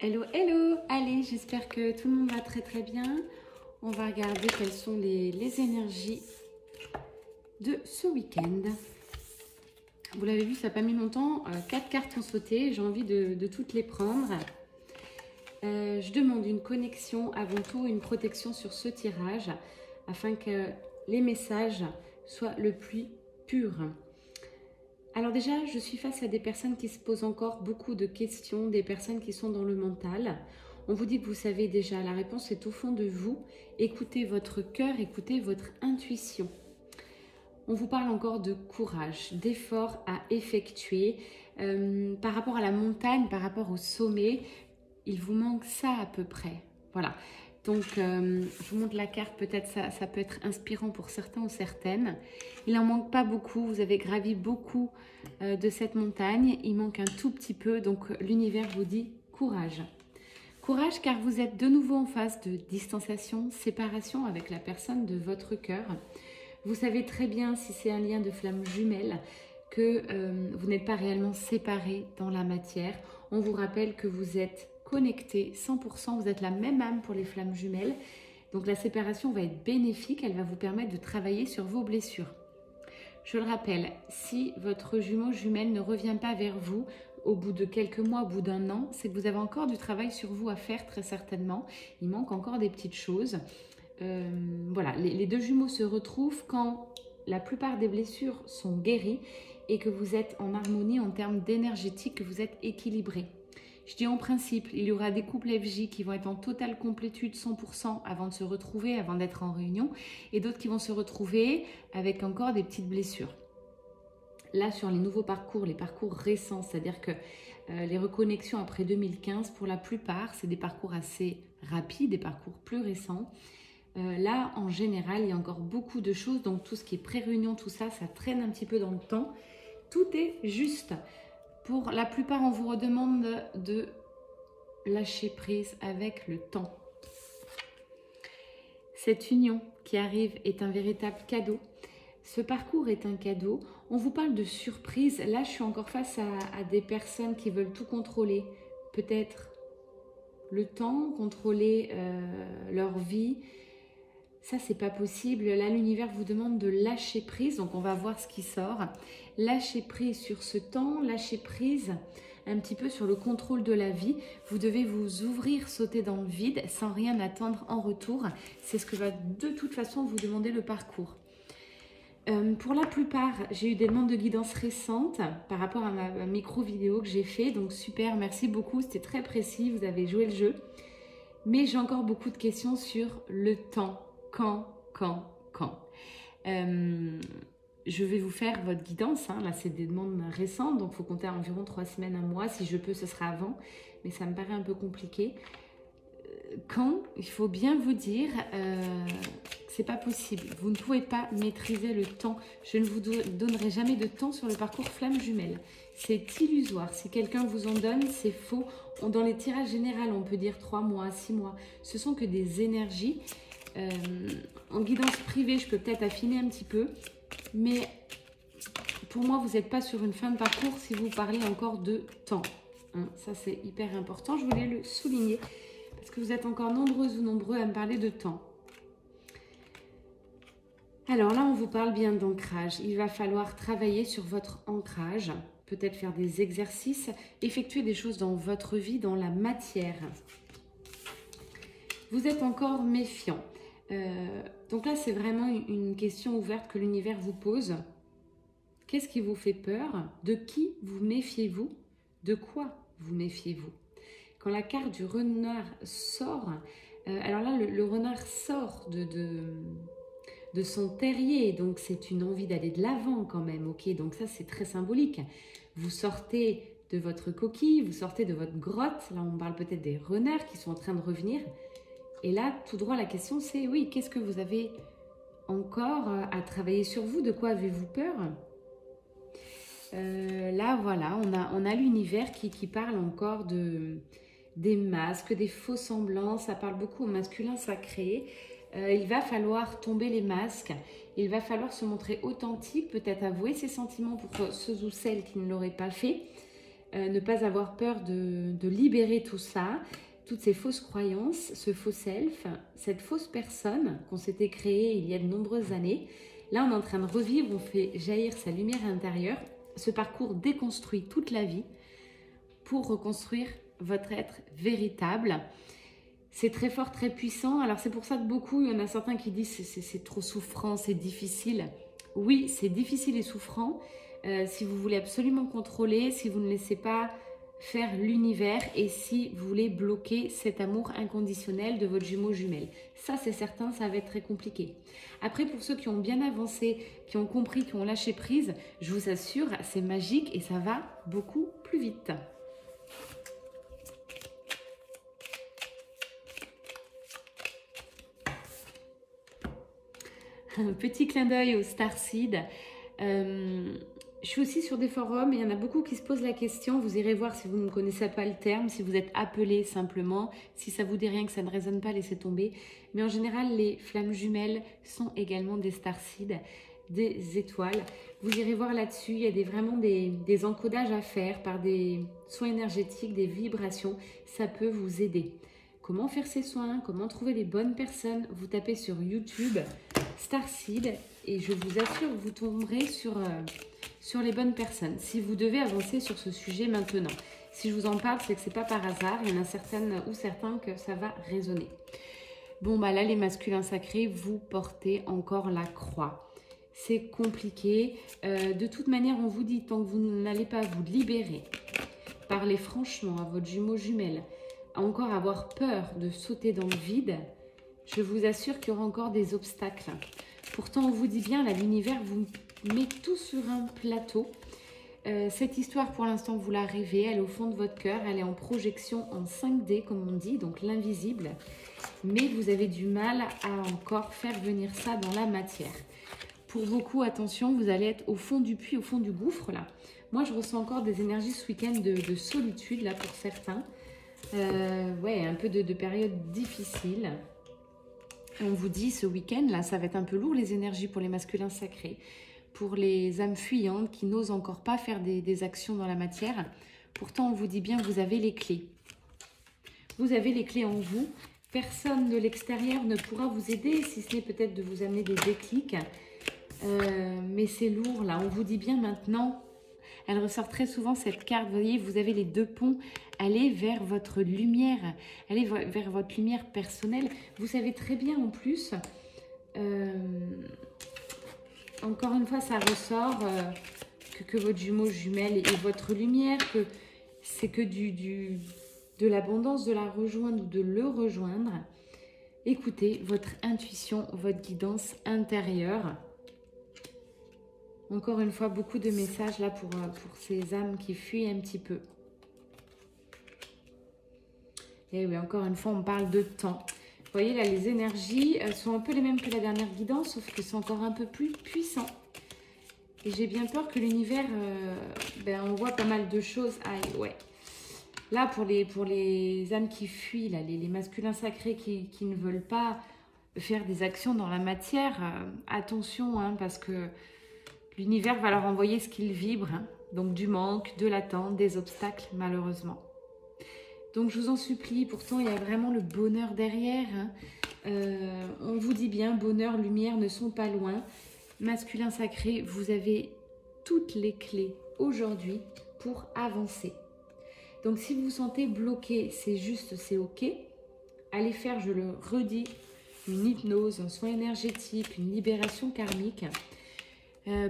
Hello, hello! Allez, j'espère que tout le monde va très très bien. On va regarder quelles sont les énergies de ce week-end. Vous l'avez vu, ça n'a pas mis longtemps. 4 cartes ont sauté. J'ai envie de toutes les prendre. Je demande une connexion, avant tout une protection sur ce tirage afin que les messages soient le plus purs. Alors déjà, je suis face à des personnes qui se posent encore beaucoup de questions, des personnes qui sont dans le mental. On vous dit que vous savez déjà, la réponse est au fond de vous. Écoutez votre cœur, écoutez votre intuition. On vous parle encore de courage, d'efforts à effectuer. Par rapport à la montagne, par rapport au sommet, il vous manque ça à peu près. Voilà. Donc, je vous montre la carte, peut-être ça peut être inspirant pour certains ou certaines. Il n'en manque pas beaucoup, vous avez gravi beaucoup de cette montagne. Il manque un tout petit peu, donc l'univers vous dit courage. Courage car vous êtes de nouveau en phase de distanciation, séparation avec la personne de votre cœur. Vous savez très bien, si c'est un lien de flamme jumelle, que vous n'êtes pas réellement séparés dans la matière. On vous rappelle que vous êtes connecté 100%, vous êtes la même âme pour les flammes jumelles. Donc la séparation va être bénéfique, elle va vous permettre de travailler sur vos blessures. Je le rappelle, si votre jumeau jumelle ne revient pas vers vous au bout de quelques mois, au bout d'un an, c'est que vous avez encore du travail sur vous à faire très certainement. Il manque encore des petites choses. Voilà, les deux jumeaux se retrouvent quand la plupart des blessures sont guéries et que vous êtes en harmonie en termes d'énergétique, que vous êtes équilibré. Je dis en principe, il y aura des couples FJ qui vont être en totale complétude 100% avant de se retrouver, avant d'être en réunion, et d'autres qui vont se retrouver avec encore des petites blessures. Là, sur les nouveaux parcours, les parcours récents, c'est-à-dire que les reconnexions après 2015, pour la plupart, c'est des parcours assez rapides, des parcours plus récents. Là, en général, il y a encore beaucoup de choses, donc tout ce qui est pré-réunion, tout ça, ça traîne un petit peu dans le temps. Tout est juste. Pour la plupart, on vous redemande de lâcher prise avec le temps. Cette union qui arrive est un véritable cadeau. Ce parcours est un cadeau. On vous parle de surprise. Là, je suis encore face à des personnes qui veulent tout contrôler. Peut-être le temps, contrôler leur vie. Ça, c'est pas possible. Là, l'univers vous demande de lâcher prise. Donc, on va voir ce qui sort. Lâcher prise sur ce temps, lâcher prise un petit peu sur le contrôle de la vie. Vous devez vous ouvrir, sauter dans le vide sans rien attendre en retour. C'est ce que va de toute façon vous demander le parcours. Pour la plupart, j'ai eu des demandes de guidance récentes par rapport à ma micro-vidéo que j'ai fait. Donc, super, merci beaucoup. C'était très précis. Vous avez joué le jeu. Mais j'ai encore beaucoup de questions sur le temps. Quand je vais vous faire votre guidance, hein. Là c'est des demandes récentes, donc il faut compter à environ 3 semaines, un mois, si je peux ce sera avant, mais ça me paraît un peu compliqué. Quand, il faut bien vous dire que c'est pas possible, vous ne pouvez pas maîtriser le temps, je ne vous donnerai jamais de temps sur le parcours flamme jumelle, c'est illusoire, si quelqu'un vous en donne, c'est faux. Dans les tirages généraux, on peut dire 3 mois, 6 mois, ce sont que des énergies. En guidance privée, je peux peut-être affiner un petit peu, mais pour moi, vous n'êtes pas sur une fin de parcours si vous parlez encore de temps. Hein, ça, c'est hyper important. Je voulais le souligner parce que vous êtes encore nombreuses ou nombreux à me parler de temps. Alors là, on vous parle bien d'ancrage. Il va falloir travailler sur votre ancrage, peut-être faire des exercices, effectuer des choses dans votre vie, dans la matière. Vous êtes encore méfiant. Donc là, c'est vraiment une question ouverte que l'univers vous pose. Qu'est-ce qui vous fait peur? De qui vous méfiez-vous? De quoi vous méfiez-vous? Quand la carte du renard sort, alors là, le renard sort de son terrier, donc c'est une envie d'aller de l'avant quand même, ok? Donc ça, c'est très symbolique. Vous sortez de votre coquille, vous sortez de votre grotte. Là, on parle peut-être des renards qui sont en train de revenir. Et là, tout droit, la question c'est, oui, qu'est-ce que vous avez encore à travailler sur vous? De quoi avez-vous peur? Là, voilà, on a l'univers qui parle encore des masques, des faux semblants. Ça parle beaucoup au masculin sacré. Il va falloir tomber les masques. Il va falloir se montrer authentique, peut-être avouer ses sentiments pour ceux ou celles qui ne l'auraient pas fait. ne pas avoir peur de libérer tout ça, toutes ces fausses croyances, ce faux self, cette fausse personne qu'on s'était créée il y a de nombreuses années. Là, on est en train de revivre, on fait jaillir sa lumière intérieure. Ce parcours déconstruit toute la vie pour reconstruire votre être véritable. C'est très fort, très puissant. Alors, c'est pour ça que beaucoup, il y en a certains qui disent que c'est trop souffrant, c'est difficile. Oui, c'est difficile et souffrant si vous voulez absolument contrôler, si vous ne laissez pas faire l'univers et si vous voulez bloquer cet amour inconditionnel de votre jumeau jumelle. Ça, c'est certain, ça va être très compliqué. Après, pour ceux qui ont bien avancé, qui ont compris, qui ont lâché prise, je vous assure, c'est magique et ça va beaucoup plus vite. Un petit clin d'œil au Starseed. Je suis aussi sur des forums et il y en a beaucoup qui se posent la question. Vous irez voir si vous ne connaissez pas le terme, si vous êtes appelé simplement. Si ça vous dit rien, que ça ne résonne pas, laissez tomber. Mais en général, les flammes jumelles sont également des starseeds, des étoiles. Vous irez voir là-dessus, il y a vraiment des encodages à faire par des soins énergétiques, des vibrations. Ça peut vous aider. Comment faire ces soins, comment trouver les bonnes personnes. Vous tapez sur YouTube Starseed et je vous assure, vous tomberez sur les bonnes personnes. Si vous devez avancer sur ce sujet maintenant. Si je vous en parle, c'est que ce n'est pas par hasard. Il y en a certaines ou certains que ça va résonner. Bon, bah là, les masculins sacrés, vous portez encore la croix. C'est compliqué. De toute manière, on vous dit, tant que vous n'allez pas vous libérer, parlez franchement à votre jumeau jumelle, à encore avoir peur de sauter dans le vide, je vous assure qu'il y aura encore des obstacles. Pourtant, on vous dit bien, là, l'univers vous met tout sur un plateau. Cette histoire, pour l'instant, vous la rêvez, elle est au fond de votre cœur, elle est en projection en 5D, comme on dit, donc l'invisible. Mais vous avez du mal à encore faire venir ça dans la matière. Pour beaucoup, attention, vous allez être au fond du puits, au fond du gouffre, là. Moi, je ressens encore des énergies ce week-end de solitude, là, pour certains. Ouais, un peu de période difficile. On vous dit, ce week-end, là, ça va être un peu lourd, les énergies pour les masculins sacrés. Pour les âmes fuyantes qui n'osent encore pas faire des actions dans la matière. Pourtant, on vous dit bien que vous avez les clés. Vous avez les clés en vous. Personne de l'extérieur ne pourra vous aider, si ce n'est peut-être de vous amener des déclics. Mais c'est lourd, là. On vous dit bien maintenant. Elle ressort très souvent, cette carte. Vous voyez, vous avez les deux ponts. Allez vers votre lumière. Allez vers votre lumière personnelle. Vous savez très bien, en plus... encore une fois, ça ressort que votre jumeau jumelle est votre lumière, que c'est que de l'abondance de la rejoindre ou de le rejoindre. Écoutez votre intuition, votre guidance intérieure. Encore une fois, beaucoup de messages là pour ces âmes qui fuient un petit peu. Et oui, encore une fois, on parle de temps. Vous voyez, là, les énergies sont un peu les mêmes que la dernière guidance, sauf que c'est encore un peu plus puissant. Et j'ai bien peur que l'univers, on voit pas mal de choses. Aïe, ouais. Là, pour les âmes qui fuient, là, les masculins sacrés qui ne veulent pas faire des actions dans la matière, attention, hein, parce que l'univers va leur envoyer ce qu'ils vibrent. Hein, donc du manque, de l'attente, des obstacles, malheureusement. Donc, je vous en supplie, pourtant, il y a vraiment le bonheur derrière. Hein. On vous dit bien, bonheur, lumière ne sont pas loin. Masculin sacré, vous avez toutes les clés aujourd'hui pour avancer. Donc, si vous vous sentez bloqué, c'est juste, c'est OK. Allez faire, je le redis, une hypnose, un soin énergétique, une libération karmique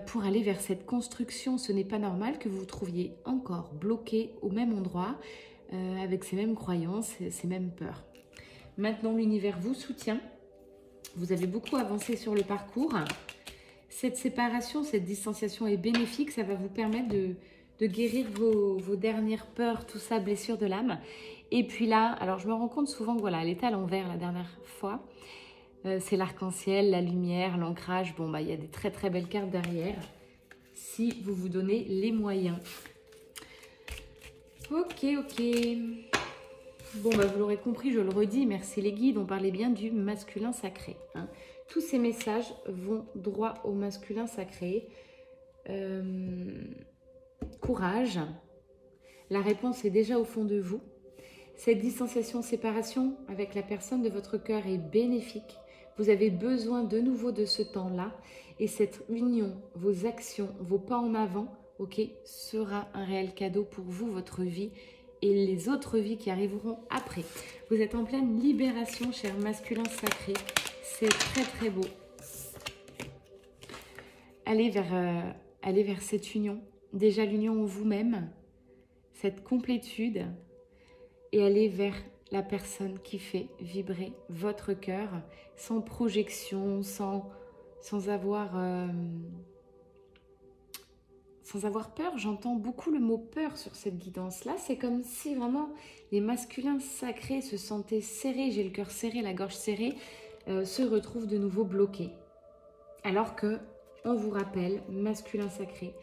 pour aller vers cette construction. Ce n'est pas normal que vous vous trouviez encore bloqué au même endroit, avec ces mêmes croyances, ces mêmes peurs. Maintenant, l'univers vous soutient. Vous avez beaucoup avancé sur le parcours. Cette séparation, cette distanciation est bénéfique. Ça va vous permettre de guérir vos dernières peurs, tout ça, blessures de l'âme. Et puis là, alors je me rends compte souvent que voilà, elle était à l'envers la dernière fois. C'est l'arc-en-ciel, la lumière, l'ancrage. Bon, il y a des très très belles cartes derrière. Si vous vous donnez les moyens. Ok. Bon, vous l'aurez compris, je le redis, merci les guides, on parlait bien du masculin sacré. Hein. Tous ces messages vont droit au masculin sacré. Courage. La réponse est déjà au fond de vous. Cette distanciation, séparation avec la personne de votre cœur est bénéfique. Vous avez besoin de nouveau de ce temps-là. Et cette union, vos actions, vos pas en avant, ok, sera un réel cadeau pour vous, votre vie et les autres vies qui arriveront après. Vous êtes en pleine libération, cher masculin sacré. C'est très très beau. Allez vers cette union. Déjà l'union en vous-même, cette complétude. Et allez vers la personne qui fait vibrer votre cœur sans projection, sans avoir peur. J'entends beaucoup le mot peur sur cette guidance-là. C'est comme si vraiment les masculins sacrés se sentaient serrés, j'ai le cœur serré, la gorge serrée, se retrouvent de nouveau bloqués. Alors que, on vous rappelle, masculin sacré,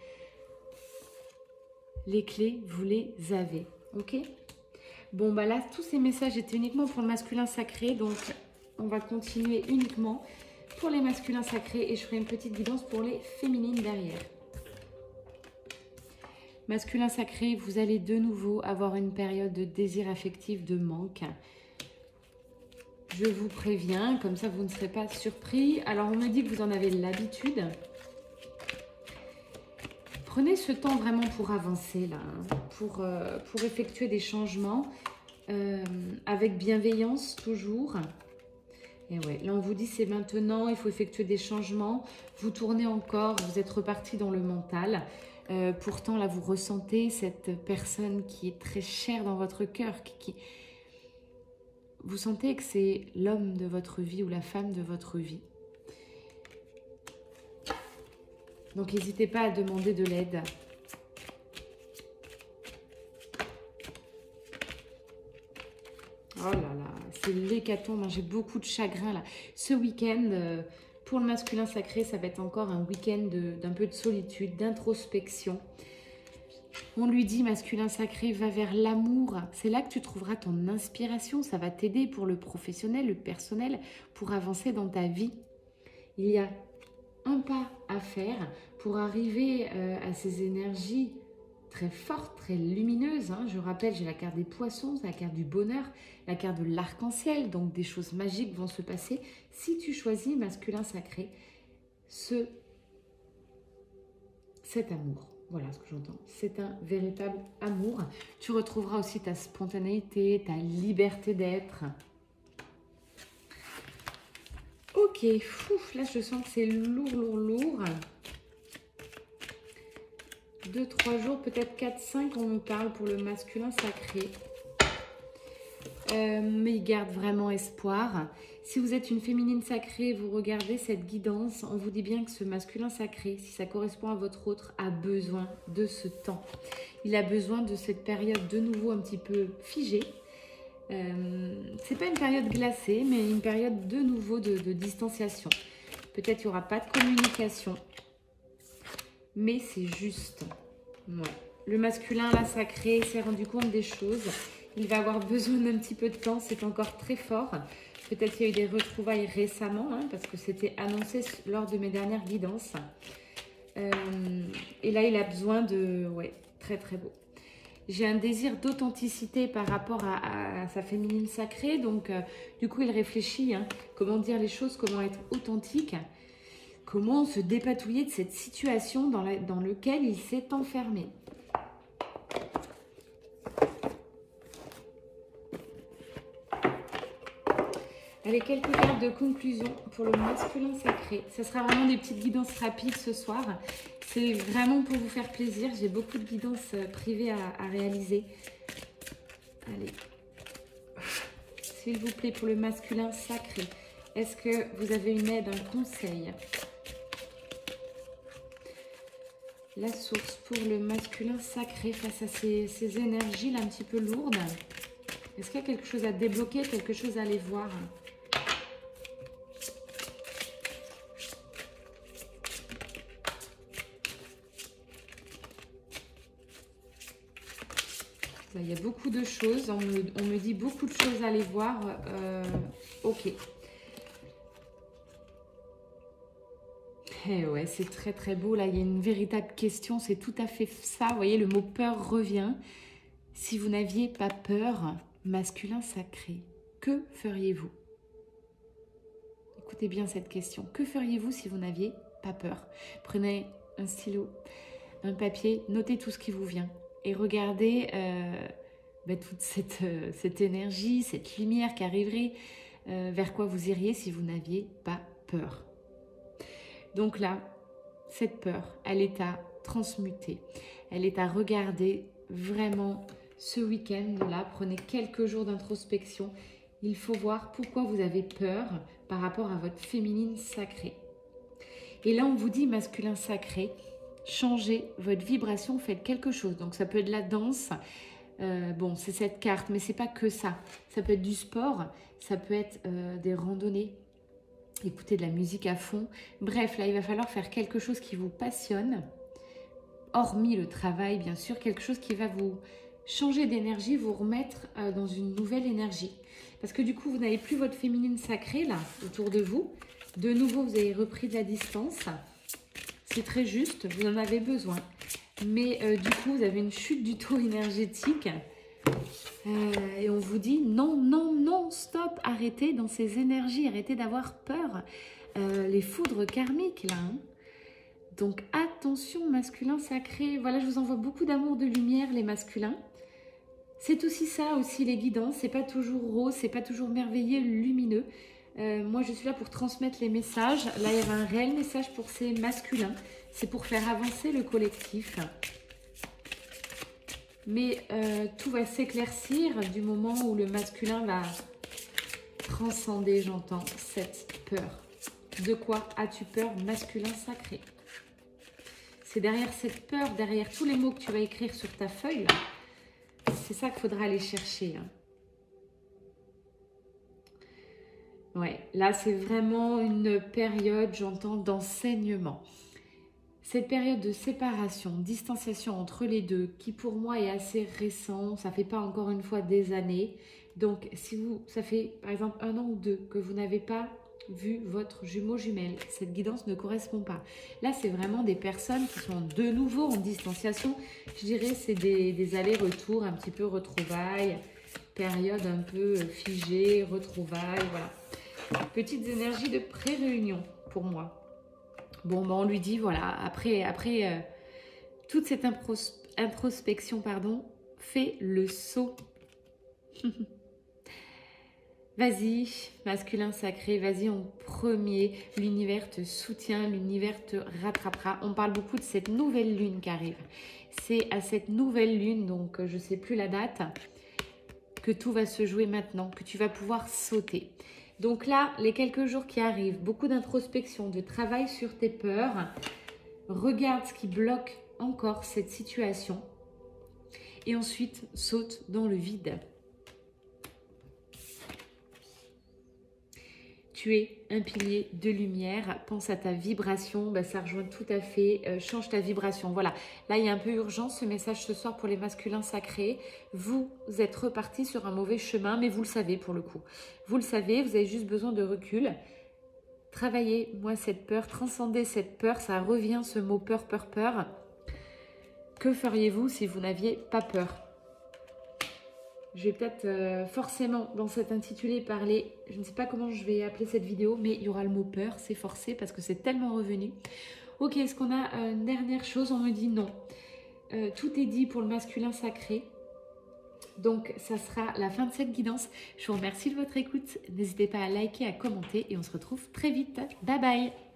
les clés, vous les avez. Ok ? Bon, bah là, tous ces messages étaient uniquement pour le masculin sacré, donc on va continuer uniquement pour les masculins sacrés et je ferai une petite guidance pour les féminines derrière. Masculin sacré, vous allez de nouveau avoir une période de désir affectif, de manque. Je vous préviens, comme ça vous ne serez pas surpris. Alors on me dit que vous en avez l'habitude. Prenez ce temps vraiment pour avancer là, hein, pour effectuer des changements avec bienveillance toujours. Et ouais, là on vous dit c'est maintenant, il faut effectuer des changements. Vous tournez encore, vous êtes reparti dans le mental. Pourtant là vous ressentez cette personne qui est très chère dans votre cœur, vous sentez que c'est l'homme de votre vie ou la femme de votre vie. Donc n'hésitez pas à demander de l'aide. Oh là là, c'est l'hécatombe, j'ai beaucoup de chagrin là. Ce week-end, pour le masculin sacré, ça va être encore un week-end d'un peu de solitude, d'introspection. On lui dit, masculin sacré, va vers l'amour. C'est là que tu trouveras ton inspiration. Ça va t'aider pour le professionnel, le personnel, pour avancer dans ta vie. Il y a un pas à faire pour arriver à ces énergies très fortes, très lumineuses. Hein. Je rappelle, j'ai la carte des poissons, c'est la carte du bonheur, la carte de l'arc-en-ciel. Donc, des choses magiques vont se passer si tu choisis masculin sacré, cet amour. Voilà ce que j'entends. C'est un véritable amour. Tu retrouveras aussi ta spontanéité, ta liberté d'être. Ok, fouf, là je sens que c'est lourd, lourd, lourd. 2-3 jours, peut-être 4-5, on me parle pour le masculin sacré. Mais il garde vraiment espoir. Si vous êtes une féminine sacrée, vous regardez cette guidance, on vous dit bien que ce masculin sacré, si ça correspond à votre autre, a besoin de ce temps. Il a besoin de cette période de nouveau un petit peu figée. C'est pas une période glacée, mais une période de nouveau de distanciation. Peut-être qu'il n'y aura pas de communication, mais c'est juste. Ouais. Le masculin, là, sacré, s'est rendu compte des choses. Il va avoir besoin d'un petit peu de temps, c'est encore très fort. Peut-être qu'il y a eu des retrouvailles récemment, hein, parce que c'était annoncé lors de mes dernières guidances. Et là, il a besoin de... Ouais, très très beau. J'ai un désir d'authenticité par rapport à sa féminine sacrée. Donc, du coup, il réfléchit. Hein, comment dire les choses, comment être authentique. Comment se dépatouiller de cette situation dans laquelle il s'est enfermé. Allez, quelques cartes de conclusion pour le masculin sacré. Ce sera vraiment des petites guidances rapides ce soir. C'est vraiment pour vous faire plaisir. J'ai beaucoup de guidances privées à réaliser. Allez. S'il vous plaît, pour le masculin sacré, est-ce que vous avez une aide, un conseil? La source pour le masculin sacré face à ces énergies là un petit peu lourdes. Est-ce qu'il y a quelque chose à débloquer, quelque chose à aller voir? Il y a beaucoup de choses, on me dit beaucoup de choses à aller voir. Ok. Eh ouais, c'est très très beau. Là, il y a une véritable question, c'est tout à fait ça. Vous voyez, le mot peur revient. Si vous n'aviez pas peur, masculin sacré, que feriez-vous? Écoutez bien cette question. Que feriez-vous si vous n'aviez pas peur? Prenez un stylo, un papier, notez tout ce qui vous vient et regardez toute cette énergie, cette lumière qui arriverait, vers quoi vous iriez si vous n'aviez pas peur. Donc là, cette peur, elle est à transmuter, elle est à regarder vraiment ce week-end-là. Prenez quelques jours d'introspection. Il faut voir pourquoi vous avez peur par rapport à votre féminine sacrée. Et là, on vous dit masculin sacré, changez votre vibration, faites quelque chose. Donc, ça peut être de la danse. Bon, c'est cette carte, mais c'est pas que ça. Ça peut être du sport, ça peut être des randonnées, écouter de la musique à fond. Bref, là, il va falloir faire quelque chose qui vous passionne, hormis le travail, bien sûr, quelque chose qui va vous changer d'énergie, vous remettre dans une nouvelle énergie. Parce que du coup, vous n'avez plus votre féminine sacrée, là, autour de vous. De nouveau, vous avez repris de la distance. C'est très juste, vous en avez besoin. Mais du coup, vous avez une chute du taux énergétique. Et on vous dit non, non, non, stop, arrêtez dans ces énergies, arrêtez d'avoir peur. Les foudres karmiques, là. Hein. Donc, attention, masculin sacré. Voilà, je vous envoie beaucoup d'amour, de lumière, les masculins. C'est aussi ça, aussi les guidances. C'est pas toujours rose, c'est pas toujours merveilleux, lumineux. Moi, je suis là pour transmettre les messages. Là, il y avait un réel message pour ces masculins. C'est pour faire avancer le collectif. Mais tout va s'éclaircir du moment où le masculin va transcender, j'entends, cette peur. De quoi as-tu peur, masculin sacré? C'est derrière cette peur, derrière tous les mots que tu vas écrire sur ta feuille, c'est ça qu'il faudra aller chercher. Hein. Ouais, là, c'est vraiment une période, j'entends, d'enseignement. Cette période de séparation, distanciation entre les deux, qui pour moi est assez récent, ça ne fait pas encore une fois des années. Donc, si ça fait par exemple 1 an ou 2 que vous n'avez pas vu votre jumeau jumelle, cette guidance ne correspond pas. Là, c'est vraiment des personnes qui sont de nouveau en distanciation. Je dirais c'est des allers-retours, un petit peu retrouvailles, période un peu figée, retrouvailles, voilà. Petites énergies de pré-réunion pour moi. Bon, ben on lui dit, voilà, après toute cette introspection, pardon, fais le saut. Vas-y, masculin sacré, vas-y en premier. L'univers te soutient, l'univers te rattrapera. On parle beaucoup de cette nouvelle lune qui arrive. C'est à cette nouvelle lune, donc je ne sais plus la date, que tout va se jouer maintenant, que tu vas pouvoir sauter. Donc là, les quelques jours qui arrivent, beaucoup d'introspection, de travail sur tes peurs. Regarde ce qui bloque encore cette situation. Et ensuite, saute dans le vide. Tu es un pilier de lumière. Pense à ta vibration. Ben, ça rejoint tout à fait. Change ta vibration. Voilà. Là, il y a un peu urgence ce message ce soir pour les masculins sacrés. Vous êtes repartis sur un mauvais chemin, mais vous le savez pour le coup. Vous le savez, vous avez juste besoin de recul. Travaillez, moi, cette peur. Transcendez cette peur. Ça revient, ce mot peur, peur, peur. Que feriez-vous si vous n'aviez pas peur ? Je vais peut-être forcément dans cet intitulé parler, je ne sais pas comment je vais appeler cette vidéo, mais il y aura le mot peur, c'est forcé parce que c'est tellement revenu. Ok, est-ce qu'on a une dernière chose? On me dit non. Tout est dit pour le masculin sacré. Donc, ça sera la fin de cette guidance. Je vous remercie de votre écoute. N'hésitez pas à liker, à commenter et on se retrouve très vite. Bye bye!